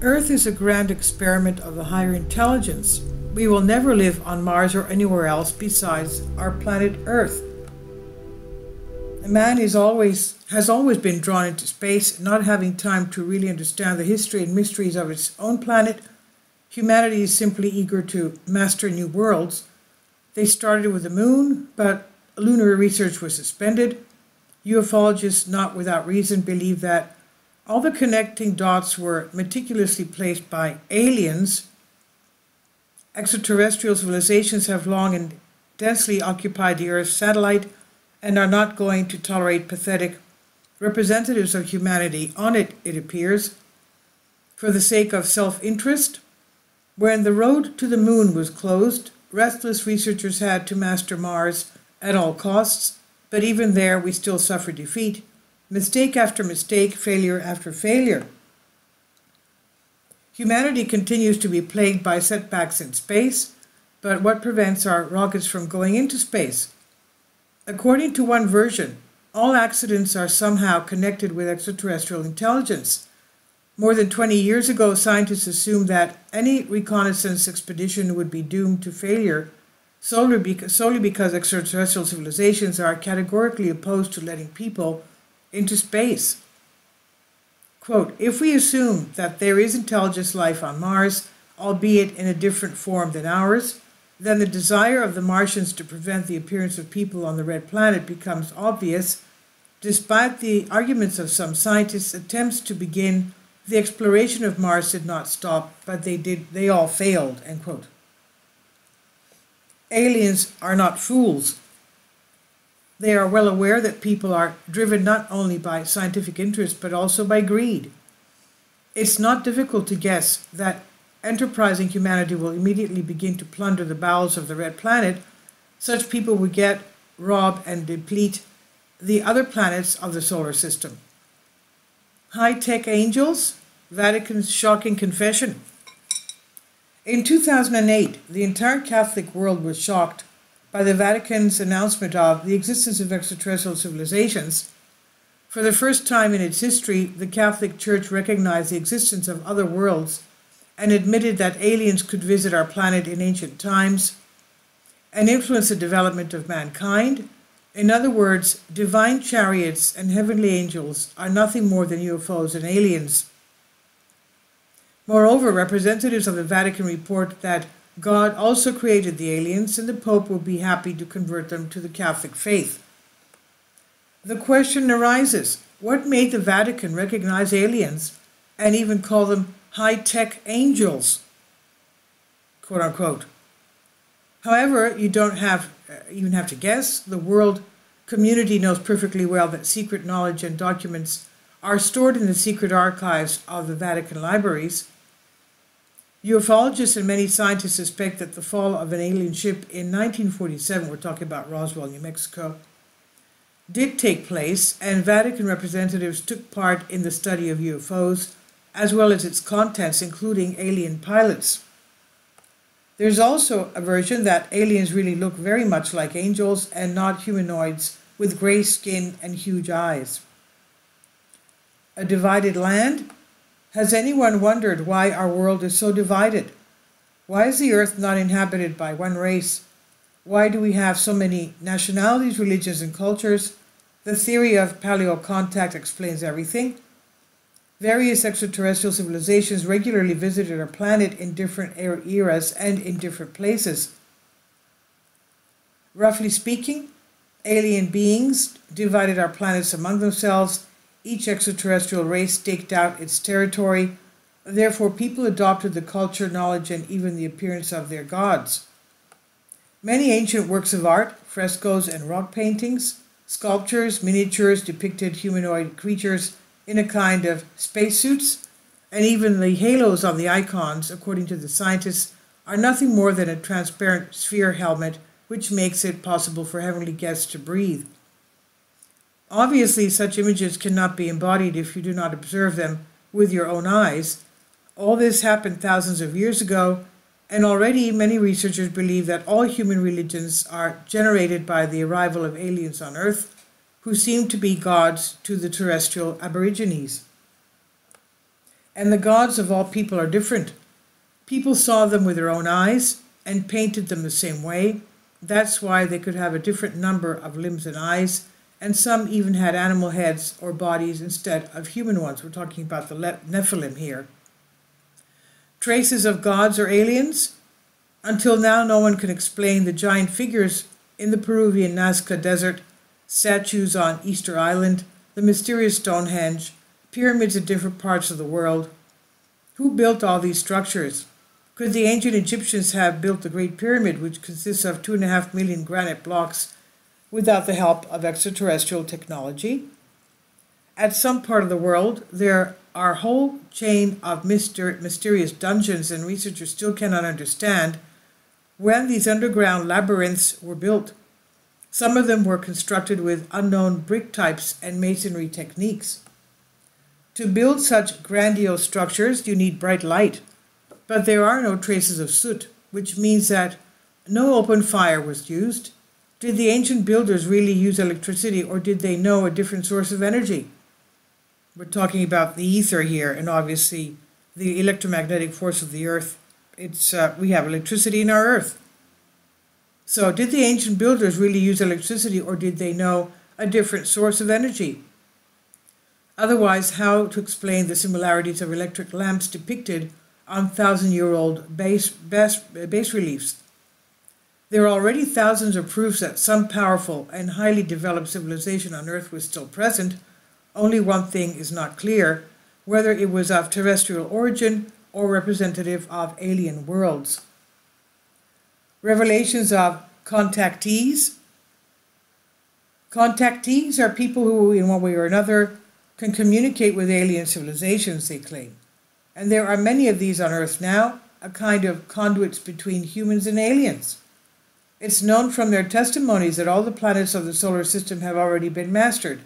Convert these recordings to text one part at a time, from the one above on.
Earth is a grand experiment of a higher intelligence. We will never live on Mars or anywhere else besides our planet Earth. Man has always been drawn into space, not having time to really understand the history and mysteries of its own planet. Humanity is simply eager to master new worlds. They started with the moon, but lunar research was suspended. Ufologists, not without reason, believe that all the connecting dots were meticulously placed by aliens. Extraterrestrial civilizations have long and densely occupied the Earth's satellite and are not going to tolerate pathetic representatives of humanity on it, it appears, for the sake of self-interest. When the road to the moon was closed, restless researchers had to master Mars at all costs, but even there we still suffer defeat. Mistake after mistake, failure after failure. Humanity continues to be plagued by setbacks in space, but what prevents our rockets from going into space? According to one version, all accidents are somehow connected with extraterrestrial intelligence. More than 20 years ago, scientists assumed that any reconnaissance expedition would be doomed to failure solely because extraterrestrial civilizations are categorically opposed to letting people into space. Quote, if we assume that there is intelligent life on Mars, albeit in a different form than ours, then the desire of the Martians to prevent the appearance of people on the red planet becomes obvious. Despite the arguments of some scientists, attempts to begin the exploration of Mars did not stop, but they all failed, end quote. Aliens are not fools. They are well aware that people are driven not only by scientific interest, but also by greed. It's not difficult to guess that enterprising humanity will immediately begin to plunder the bowels of the red planet. Such people will get, rob, and deplete the other planets of the solar system. High-tech angels? Vatican's shocking confession. In 2008, the entire Catholic world was shocked by the Vatican's announcement of the existence of extraterrestrial civilizations. For the first time in its history, the Catholic Church recognized the existence of other worlds and admitted that aliens could visit our planet in ancient times and influence the development of mankind. In other words, divine chariots and heavenly angels are nothing more than UFOs and aliens. Moreover, representatives of the Vatican report that God also created the aliens, and the Pope will be happy to convert them to the Catholic faith. The question arises, what made the Vatican recognize aliens and even call them high-tech angels, quote unquote? However, you don't even have to guess. The world community knows perfectly well that secret knowledge and documents are stored in the secret archives of the Vatican libraries. Ufologists and many scientists suspect that the fall of an alien ship in 1947, we're talking about Roswell, New Mexico, did take place, and Vatican representatives took part in the study of UFOs, as well as its contents, including alien pilots. There's also a version that aliens really look very much like angels and not humanoids with gray skin and huge eyes. A divided land? Has anyone wondered why our world is so divided? Why is the earth not inhabited by one race? Why do we have so many nationalities, religions, and cultures? The theory of paleo-contact explains everything. Various extraterrestrial civilizations regularly visited our planet in different eras and in different places. Roughly speaking, alien beings divided our planets among themselves. Each extraterrestrial race staked out its territory. Therefore, people adopted the culture, knowledge, and even the appearance of their gods. Many ancient works of art, frescoes and rock paintings, sculptures, miniatures depicted humanoid creatures in a kind of spacesuits, and even the halos on the icons, according to the scientists, are nothing more than a transparent sphere helmet which makes it possible for heavenly guests to breathe. Obviously, such images cannot be embodied if you do not observe them with your own eyes. All this happened thousands of years ago, and already many researchers believe that all human religions are generated by the arrival of aliens on Earth. who seemed to be gods to the terrestrial aborigines. And the gods of all people are different. People saw them with their own eyes and painted them the same way. That's why they could have a different number of limbs and eyes, and some even had animal heads or bodies instead of human ones. We're talking about the Nephilim here. Traces of gods or aliens? Until now, no one can explain the giant figures in the Peruvian Nazca Desert, statues on Easter Island, the mysterious Stonehenge, pyramids in different parts of the world. Who built all these structures? Could the ancient Egyptians have built the Great Pyramid, which consists of 2.5 million granite blocks, without the help of extraterrestrial technology? At some part of the world, there are a whole chain of mysterious dungeons, and researchers still cannot understand when these underground labyrinths were built. Some of them were constructed with unknown brick types and masonry techniques. To build such grandiose structures, you need bright light, but there are no traces of soot, which means that no open fire was used. Did the ancient builders really use electricity, or did they know a different source of energy? We're talking about the ether here, and obviously the electromagnetic force of the earth. We have electricity in our earth. So did the ancient builders really use electricity, or did they know a different source of energy? Otherwise, how to explain the similarities of electric lamps depicted on 1,000-year-old bas reliefs? There are already thousands of proofs that some powerful and highly developed civilization on Earth was still present. Only one thing is not clear, whether it was of terrestrial origin or representative of alien worlds. Revelations of contactees. Contactees are people who, in one way or another, can communicate with alien civilizations, they claim. And there are many of these on Earth now, a kind of conduits between humans and aliens. It's known from their testimonies that all the planets of the solar system have already been mastered.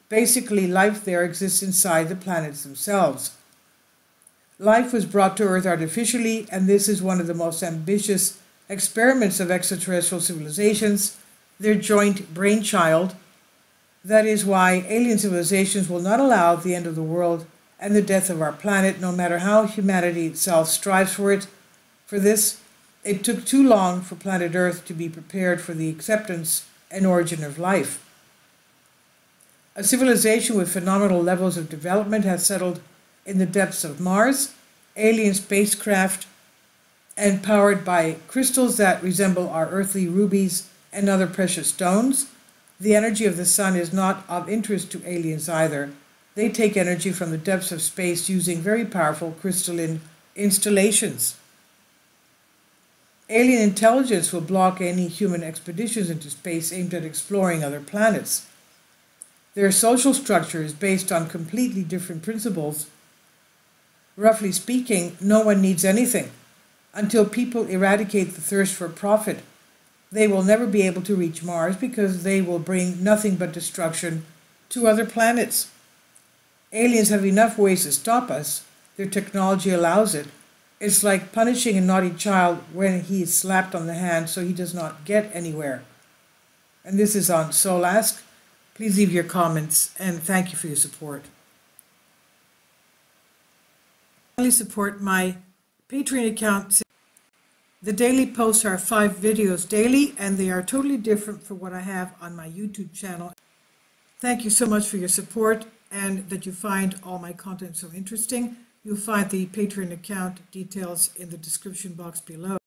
Basically, life there exists inside the planets themselves. Life was brought to Earth artificially, and this is one of the most ambitious experiments of extraterrestrial civilizations, their joint brainchild. That is why alien civilizations will not allow the end of the world and the death of our planet, no matter how humanity itself strives for it. For this, it took too long for planet Earth to be prepared for the acceptance and origin of life. A civilization with phenomenal levels of development has settled in the depths of Mars, alien spacecraft, and powered by crystals that resemble our earthly rubies and other precious stones. The energy of the sun is not of interest to aliens either. They take energy from the depths of space using very powerful crystalline installations. Alien intelligence will block any human expeditions into space aimed at exploring other planets. Their social structure is based on completely different principles. Roughly speaking, no one needs anything. Until people eradicate the thirst for profit, they will never be able to reach Mars because they will bring nothing but destruction to other planets. Aliens have enough ways to stop us. Their technology allows it. It's like punishing a naughty child when he is slapped on the hand so he does not get anywhere. And this is on Soul Ask. Please leave your comments, and thank you for your support. Please support my Patreon account. The daily posts are 5 videos daily, and they are totally different from what I have on my YouTube channel. Thank you so much for your support, and that you find all my content so interesting. You'll find the Patreon account details in the description box below.